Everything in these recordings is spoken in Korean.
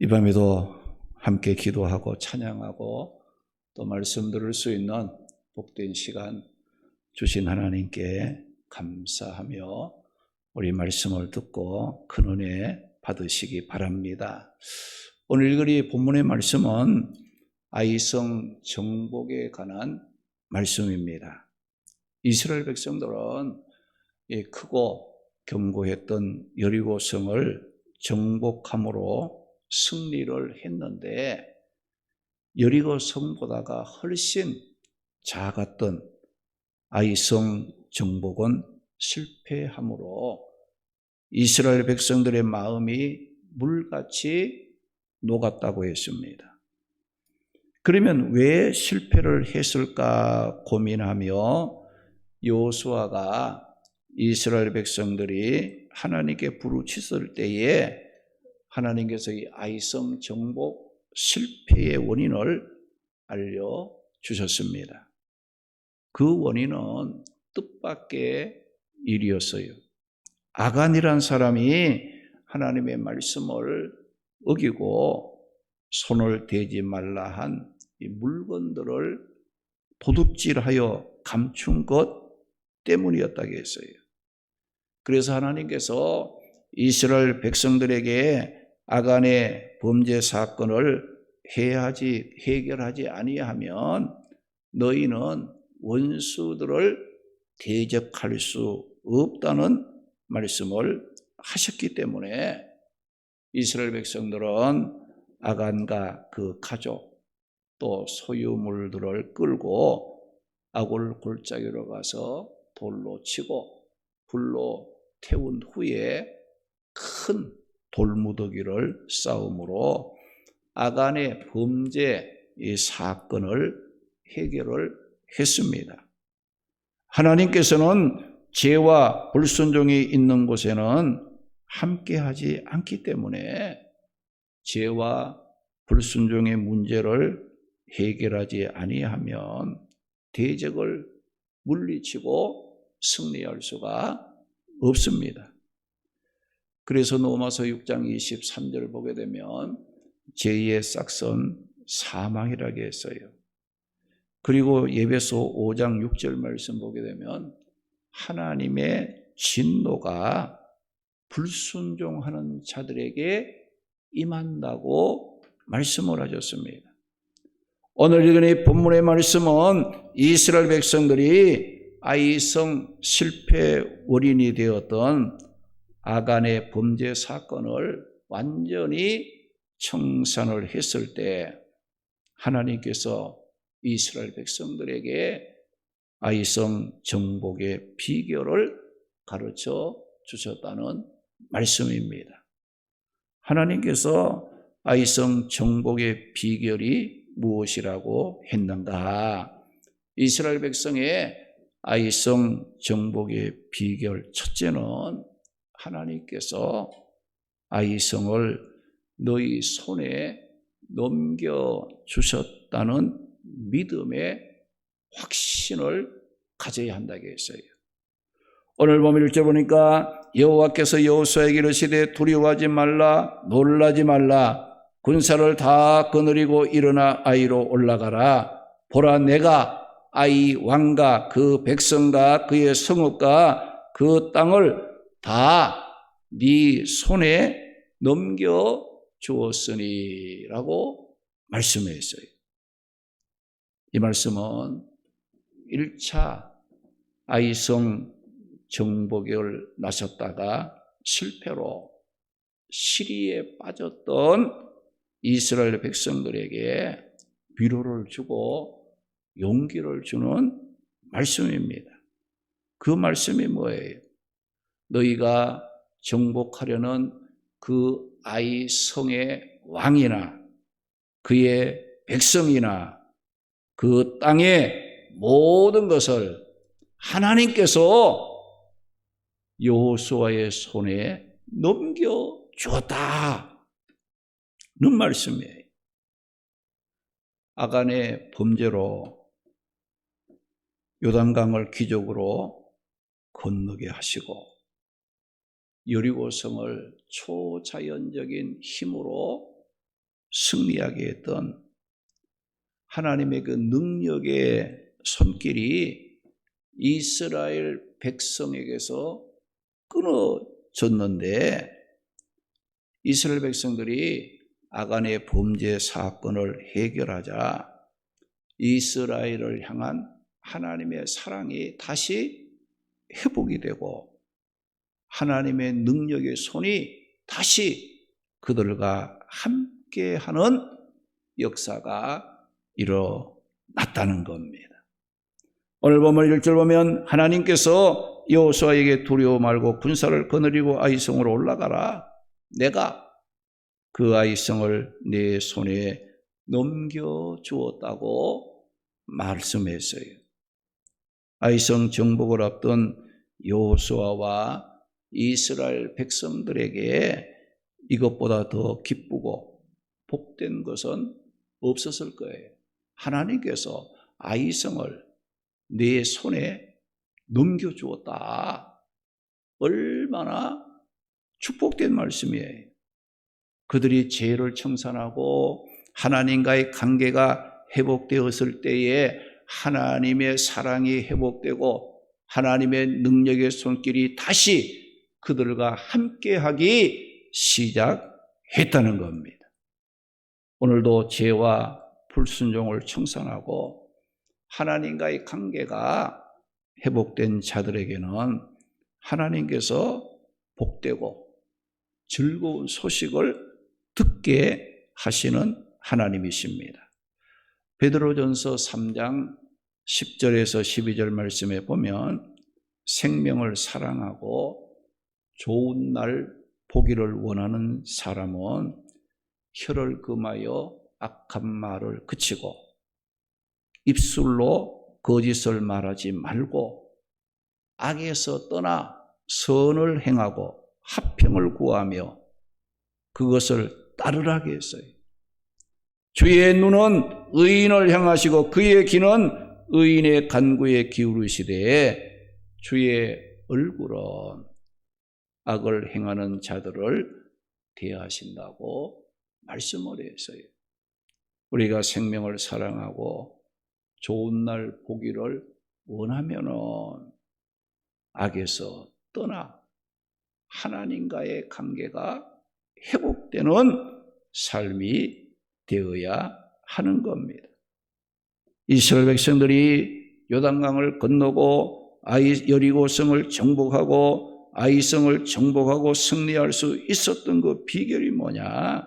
이 밤에도 함께 기도하고 찬양하고 또 말씀 들을 수 있는 복된 시간 주신 하나님께 감사하며 우리 말씀을 듣고 큰 은혜 받으시기 바랍니다. 오늘 읽을 본문의 말씀은 아이성 정복에 관한 말씀입니다. 이스라엘 백성들은 크고 견고했던 여리고성을 정복함으로 승리를 했는데 여리고 성보다가 훨씬 작았던 아이성 정복은 실패함으로 이스라엘 백성들의 마음이 물같이 녹았다고 했습니다. 그러면 왜 실패를 했을까 고민하며 여호수아가 이스라엘 백성들이 하나님께 부르짖을 때에 하나님께서 이 아이성 정복 실패의 원인을 알려주셨습니다. 그 원인은 뜻밖의 일이었어요. 아간이란 사람이 하나님의 말씀을 어기고 손을 대지 말라 한 이 물건들을 도둑질하여 감춘 것 때문이었다고 했어요. 그래서 하나님께서 이스라엘 백성들에게 아간의 범죄 사건을 해결하지 아니하면 너희는 원수들을 대적할 수 없다는 말씀을 하셨기 때문에 이스라엘 백성들은 아간과 그 가족 또 소유물들을 끌고 아골 골짜기로 가서 돌로 치고 불로 태운 후에 큰 돌무더기를 쌓음으로 아간의 범죄 이 사건을 해결을 했습니다. 하나님께서는 죄와 불순종이 있는 곳에는 함께하지 않기 때문에 죄와 불순종의 문제를 해결하지 아니하면 대적을 물리치고 승리할 수가 없습니다. 그래서 로마서 6장 23절 보게 되면 죄의 싹은 사망이라고 했어요. 그리고 에베소 5장 6절 말씀 보게 되면 하나님의 진노가 불순종하는 자들에게 임한다고 말씀을 하셨습니다. 오늘 읽은 이 본문의 말씀은 이스라엘 백성들이 아이성 실패 원인이 되었던 아간의 범죄 사건을 완전히 청산을 했을 때 하나님께서 이스라엘 백성들에게 아이성 정복의 비결을 가르쳐 주셨다는 말씀입니다. 하나님께서 아이성 정복의 비결이 무엇이라고 했는가? 이스라엘 백성의 아이성 정복의 비결 첫째는 하나님께서 아이성을 너희 손에 넘겨주셨다는 믿음의 확신을 가져야 한다고 했어요. 오늘 보면 1절 보니까 여호와께서 여호수아에게 이르시되 두려워하지 말라 놀라지 말라 군사를 다 거느리고 일어나 아이로 올라가라. 보라 내가 아이 왕과 그 백성과 그의 성읍과 그 땅을 다 네 손에 넘겨 주었으니 라고 말씀했어요. 이 말씀은 1차 아이성 정복을 나섰다가 실패로 시리에 빠졌던 이스라엘 백성들에게 위로를 주고 용기를 주는 말씀입니다. 그 말씀이 뭐예요? 너희가 정복하려는 그 아이성의 왕이나 그의 백성이나 그 땅의 모든 것을 하나님께서 여호수아의 손에 넘겨주었다는 말씀이에요. 아간의 범죄로 요단강을 기적으로 건너게 하시고 여리고성을 초자연적인 힘으로 승리하게 했던 하나님의 그 능력의 손길이 이스라엘 백성에게서 끊어졌는데, 이스라엘 백성들이 아간의 범죄 사건을 해결하자 이스라엘을 향한 하나님의 사랑이 다시 회복이 되고 하나님의 능력의 손이 다시 그들과 함께하는 역사가 일어났다는 겁니다. 오늘 보면 1절 보면 하나님께서 여호수아에게 두려워 말고 군사를 거느리고 아이성으로 올라가라. 내가 그 아이성을 내 손에 넘겨주었다고 말씀했어요. 아이성 정복을 앞둔 여호수아와 이스라엘 백성들에게 이것보다 더 기쁘고 복된 것은 없었을 거예요. 하나님께서 아이성을 내 손에 넘겨주었다. 얼마나 축복된 말씀이에요. 그들이 죄를 청산하고 하나님과의 관계가 회복되었을 때에 하나님의 사랑이 회복되고 하나님의 능력의 손길이 다시 그들과 함께하기 시작했다는 겁니다. 오늘도 죄와 불순종을 청산하고 하나님과의 관계가 회복된 자들에게는 하나님께서 복되고 즐거운 소식을 듣게 하시는 하나님이십니다. 베드로전서 3장 10절에서 12절 말씀에 보면 생명을 사랑하고 좋은 날 보기를 원하는 사람은 혀를 금하여 악한 말을 그치고 입술로 거짓을 말하지 말고 악에서 떠나 선을 행하고 화평을 구하며 그것을 따르라게 했어요. 주의 눈은 의인을 향하시고 그의 귀는 의인의 간구에 기울이시되 주의 얼굴은 악을 행하는 자들을 대하신다고 말씀을 했어요. 우리가 생명을 사랑하고 좋은 날 보기를 원하면은 악에서 떠나 하나님과의 관계가 회복되는 삶이 되어야 하는 겁니다. 이스라엘 백성들이 요단강을 건너고 여리고성을 정복하고 아이성을 정복하고 승리할 수 있었던 그 비결이 뭐냐?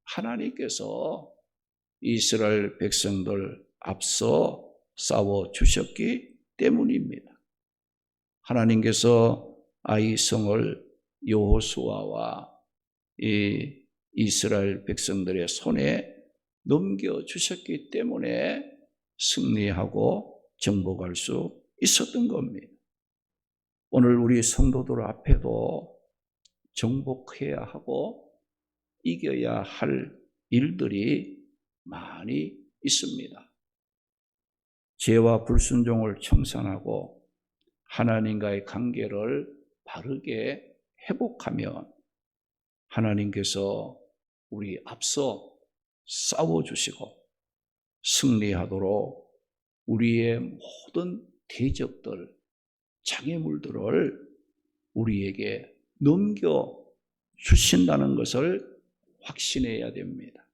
하나님께서 이스라엘 백성들 앞서 싸워 주셨기 때문입니다. 하나님께서 아이성을 여호수아와 이 이스라엘 백성들의 손에 넘겨주셨기 때문에 승리하고 정복할 수 있었던 겁니다. 오늘 우리 성도들 앞에도 정복해야 하고 이겨야 할 일들이 많이 있습니다. 죄와 불순종을 청산하고 하나님과의 관계를 바르게 회복하면 하나님께서 우리 앞서 싸워주시고 승리하도록 우리의 모든 대적들, 장애물들을 우리에게 넘겨주신다는 것을 확신해야 됩니다.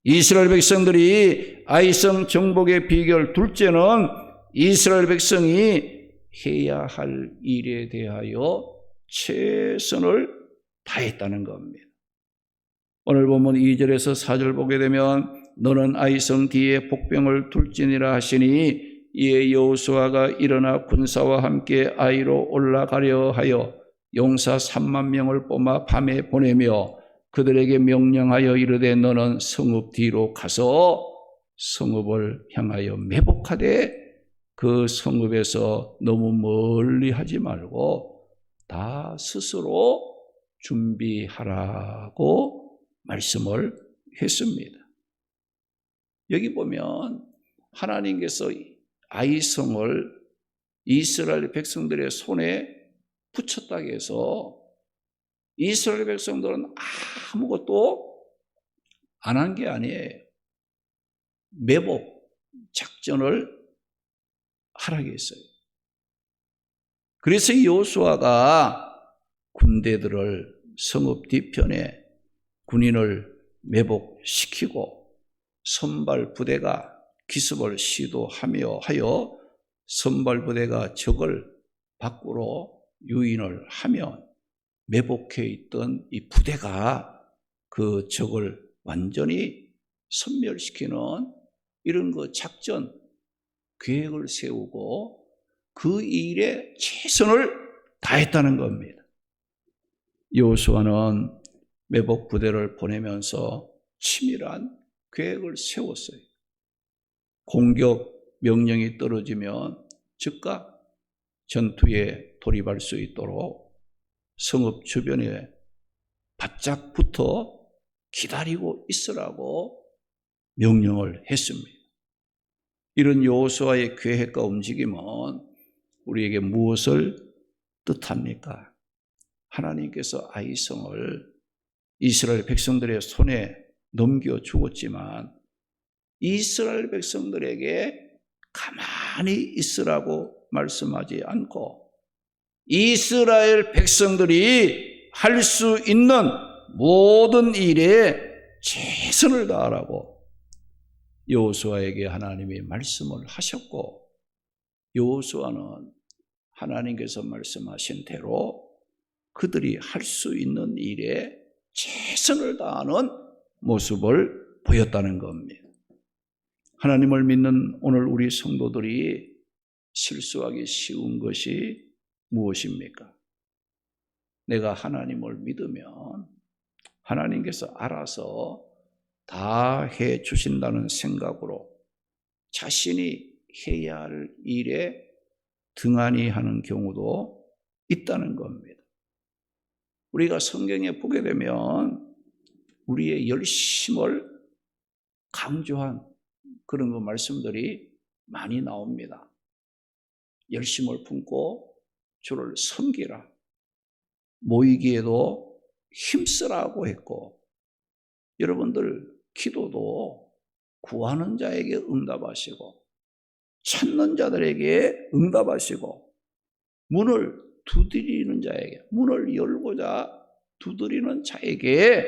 이스라엘 백성들이 아이성 정복의 비결 둘째는 이스라엘 백성이 해야 할 일에 대하여 최선을 다했다는 겁니다. 오늘 보면 2절에서 4절 보게 되면 너는 아이성 뒤에 복병을 둘지니라 하시니 이에 여호수아가 일어나 군사와 함께 아이로 올라가려 하여 용사 3만 명을 뽑아 밤에 보내며 그들에게 명령하여 이르되 너는 성읍 뒤로 가서 성읍을 향하여 매복하되 그 성읍에서 너무 멀리 하지 말고 다 스스로 준비하라고 말씀을 했습니다. 여기 보면 하나님께서 아이성을 이스라엘 백성들의 손에 붙였다고 해서 이스라엘 백성들은 아무것도 안 한 게 아니에요. 매복 작전을 하라고 했어요. 그래서 여호수아가 군대들을 성읍 뒤편에 군인을 매복시키고 선발 부대가 기습을 시도하며 하여 선발 부대가 적을 밖으로 유인을 하면 매복해 있던 이 부대가 그 적을 완전히 섬멸시키는 이런 그 작전 계획을 세우고 그 일에 최선을 다했다는 겁니다. 여호수아는 매복 부대를 보내면서 치밀한 계획을 세웠어요. 공격 명령이 떨어지면 즉각 전투에 돌입할 수 있도록 성읍 주변에 바짝 붙어 기다리고 있으라고 명령을 했습니다. 이런 여호수아의 계획과 움직임은 우리에게 무엇을 뜻합니까? 하나님께서 아이성을 이스라엘 백성들의 손에 넘겨주었지만 이스라엘 백성들에게 가만히 있으라고 말씀하지 않고 이스라엘 백성들이 할 수 있는 모든 일에 최선을 다하라고 여호수아에게 하나님이 말씀을 하셨고 여호수아는 하나님께서 말씀하신 대로 그들이 할 수 있는 일에 최선을 다하는 모습을 보였다는 겁니다. 하나님을 믿는 오늘 우리 성도들이 실수하기 쉬운 것이 무엇입니까? 내가 하나님을 믿으면 하나님께서 알아서 다 해 주신다는 생각으로 자신이 해야 할 일에 등한히 하는 경우도 있다는 겁니다. 우리가 성경에 보게 되면 우리의 열심을 강조한 그런 그 말씀들이 많이 나옵니다. 열심을 품고 주를 섬기라. 모이기에도 힘쓰라고 했고 여러분들 기도도 구하는 자에게 응답하시고 찾는 자들에게 응답하시고 문을 두드리는 자에게 문을 열고자 두드리는 자에게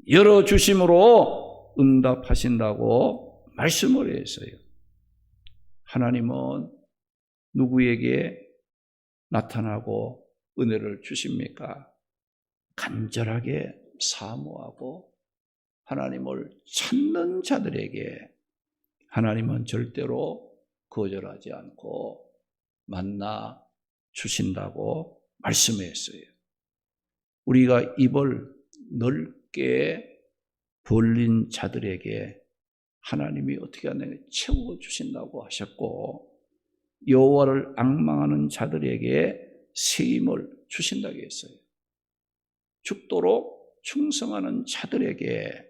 열어주심으로 응답하신다고 말씀을 했어요. 하나님은 누구에게 나타나고 은혜를 주십니까? 간절하게 사모하고 하나님을 찾는 자들에게 하나님은 절대로 거절하지 않고 만나 주신다고 말씀했어요. 우리가 입을 넓게 벌린 자들에게 하나님이 어떻게 하느냐 채워주신다고 하셨고 여호와를 앙망하는 자들에게 세임을 주신다고 했어요. 죽도록 충성하는 자들에게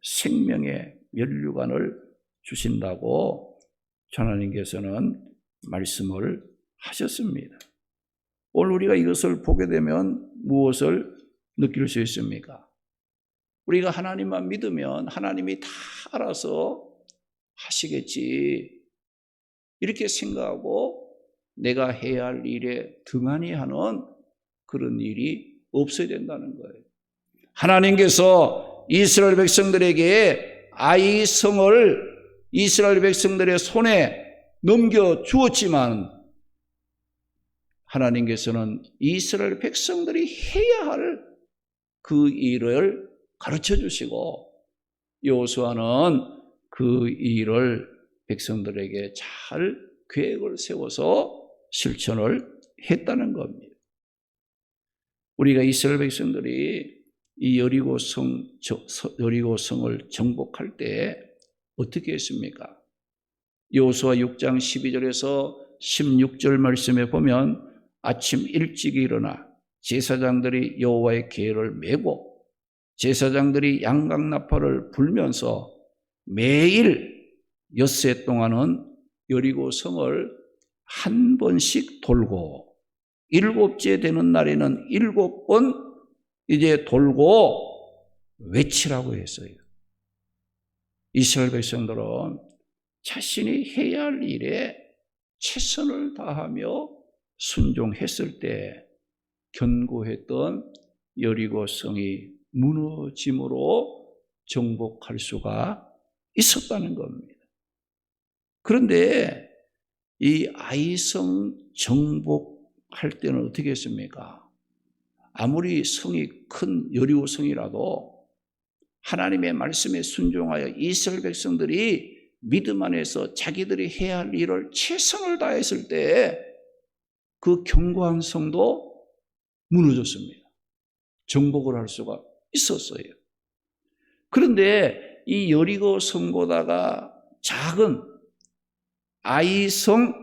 생명의 면류관을 주신다고 하나님께서는 말씀을 하셨습니다. 오늘 우리가 이것을 보게 되면 무엇을 느낄 수 있습니까? 우리가 하나님만 믿으면 하나님이 다 알아서 하시겠지 이렇게 생각하고 내가 해야 할 일에 등한히 하는 그런 일이 없어야 된다는 거예요. 하나님께서 이스라엘 백성들에게 아이성을 이스라엘 백성들의 손에 넘겨주었지만 하나님께서는 이스라엘 백성들이 해야 할 그 일을 가르쳐 주시고 여호수아는 그 일을 백성들에게 잘 계획을 세워서 실천을 했다는 겁니다. 우리가 이스라엘 백성들이 이 여리고성을 정복할 때 어떻게 했습니까? 여호수아 6장 12절에서 16절 말씀에 보면 아침 일찍 일어나 제사장들이 여호와의 계를 메고 제사장들이 양각나팔을 불면서 매일 엿새 동안은 여리고성을 한 번씩 돌고 일곱째 되는 날에는 7번 이제 돌고 외치라고 했어요. 이스라엘 백성들은 자신이 해야 할 일에 최선을 다하며 순종했을 때 견고했던 여리고 성이 무너짐으로 정복할 수가 있었다는 겁니다. 그런데 이 아이성 정복할 때는 어떻게 했습니까? 아무리 성이 큰 여리고 성이라도 하나님의 말씀에 순종하여 이스라엘 백성들이 믿음 안에서 자기들이 해야 할 일을 최선을 다했을 때 그 견고한 성도 무너졌습니다. 정복을 할 수가 있었어요. 그런데 이 여리고 성보다가 작은 아이성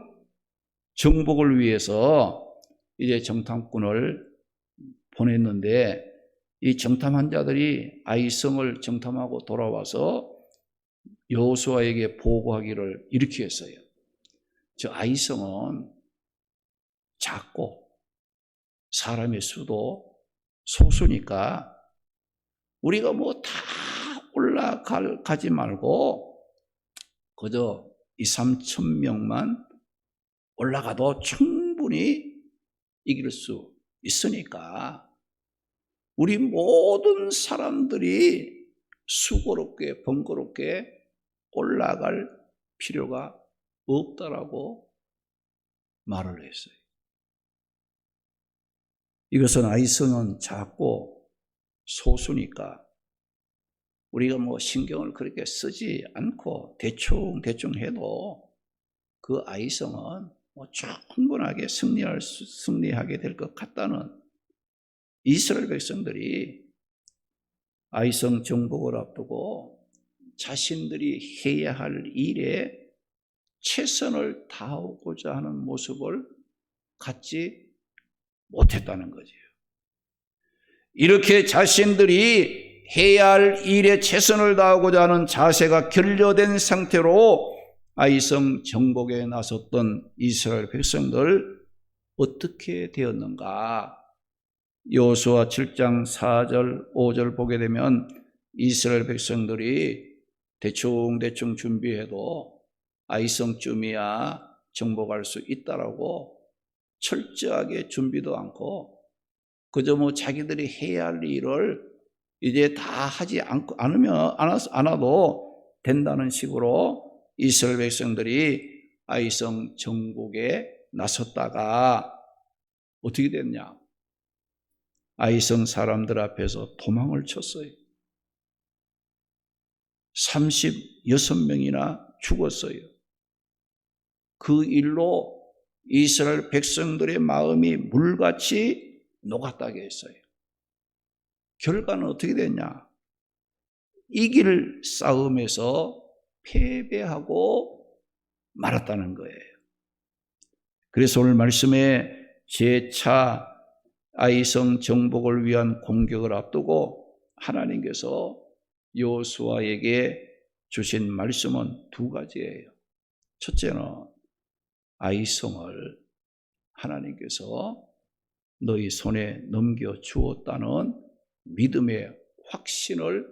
정복을 위해서 이제 정탐꾼을 보냈는데 이 정탐한 자들이 아이성을 정탐하고 돌아와서 여호수아에게 보고하기를 이렇게 했어요. 저 아이성은 작고 사람의 수도 소수니까 우리가 뭐 다 올라가지 말고 그저 2-3천 명만 올라가도 충분히 이길 수 있으니까 우리 모든 사람들이 수고롭게 번거롭게 올라갈 필요가 없다라고 말을 했어요. 이것은 아이성은 작고 소수니까 우리가 뭐 신경을 그렇게 쓰지 않고 대충 해도 그 아이성은 뭐 충분하게 승리하게 될 것 같다는 이스라엘 백성들이 아이성 정복을 앞두고 자신들이 해야 할 일에 최선을 다하고자 하는 모습을 갖지 못했다는 거죠. 이렇게 자신들이 해야 할 일에 최선을 다하고자 하는 자세가 결여된 상태로 아이성 정복에 나섰던 이스라엘 백성들 어떻게 되었는가? 여호수아 7장 4절 5절 보게 되면 이스라엘 백성들이 대충 준비해도 아이성쯤이야 정복할 수 있다라고 철저하게 준비도 않고 그저 뭐 자기들이 해야 할 일을 이제 다 하지 않아도 된다는 식으로 이스라엘 백성들이 아이성 정복에 나섰다가 어떻게 됐냐? 아이성 사람들 앞에서 도망을 쳤어요. 36명이나 죽었어요. 그 일로 이스라엘 백성들의 마음이 물같이 녹았다게 했어요. 결과는 어떻게 됐냐? 이길 싸움에서 패배하고 말았다는 거예요. 그래서 오늘 말씀에 재차 아이성 정복을 위한 공격을 앞두고 하나님께서 여호수아에게 주신 말씀은 두 가지예요. 첫째는 아이성을 하나님께서 너희 손에 넘겨주었다는 믿음의 확신을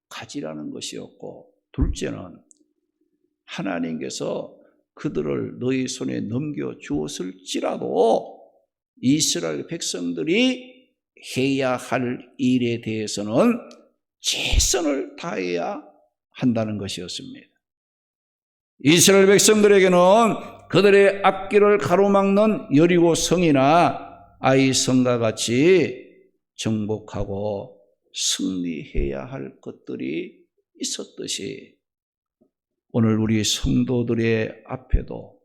가지라는 것이었고, 둘째는 하나님께서 그들을 너희 손에 넘겨주었을지라도 이스라엘 백성들이 해야 할 일에 대해서는 최선을 다해야 한다는 것이었습니다. 이스라엘 백성들에게는 그들의 앞길을 가로막는 여리고 성이나 아이성과 같이 정복하고 승리해야 할 것들이 있었듯이 오늘 우리 성도들의 앞에도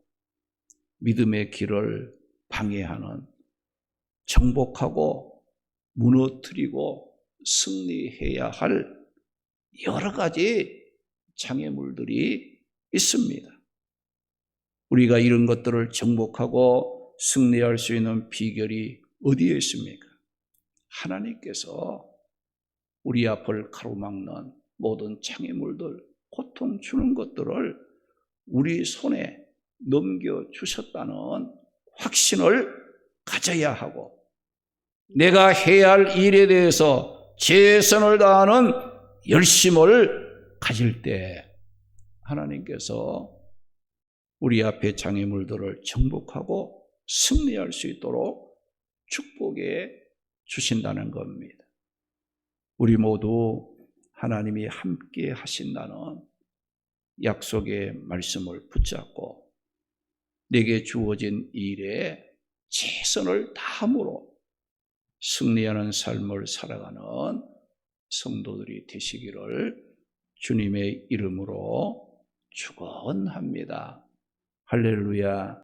믿음의 길을 방해하는 정복하고 무너뜨리고 승리해야 할 여러 가지 장애물들이 있습니다. 우리가 이런 것들을 정복하고 승리할 수 있는 비결이 어디에 있습니까? 하나님께서 우리 앞을 가로막는 모든 장애물들, 고통 주는 것들을 우리 손에 넘겨주셨다는 확신을 가져야 하고, 내가 해야 할 일에 대해서 최선을 다하는 열심을 가질 때 하나님께서 우리 앞에 장애물들을 정복하고 승리할 수 있도록 축복해 주신다는 겁니다. 우리 모두 하나님이 함께 하신다는 약속의 말씀을 붙잡고 내게 주어진 일에 최선을 다함으로 승리하는 삶을 살아가는 성도들이 되시기를 주님의 이름으로 축원합니다. 할렐루야.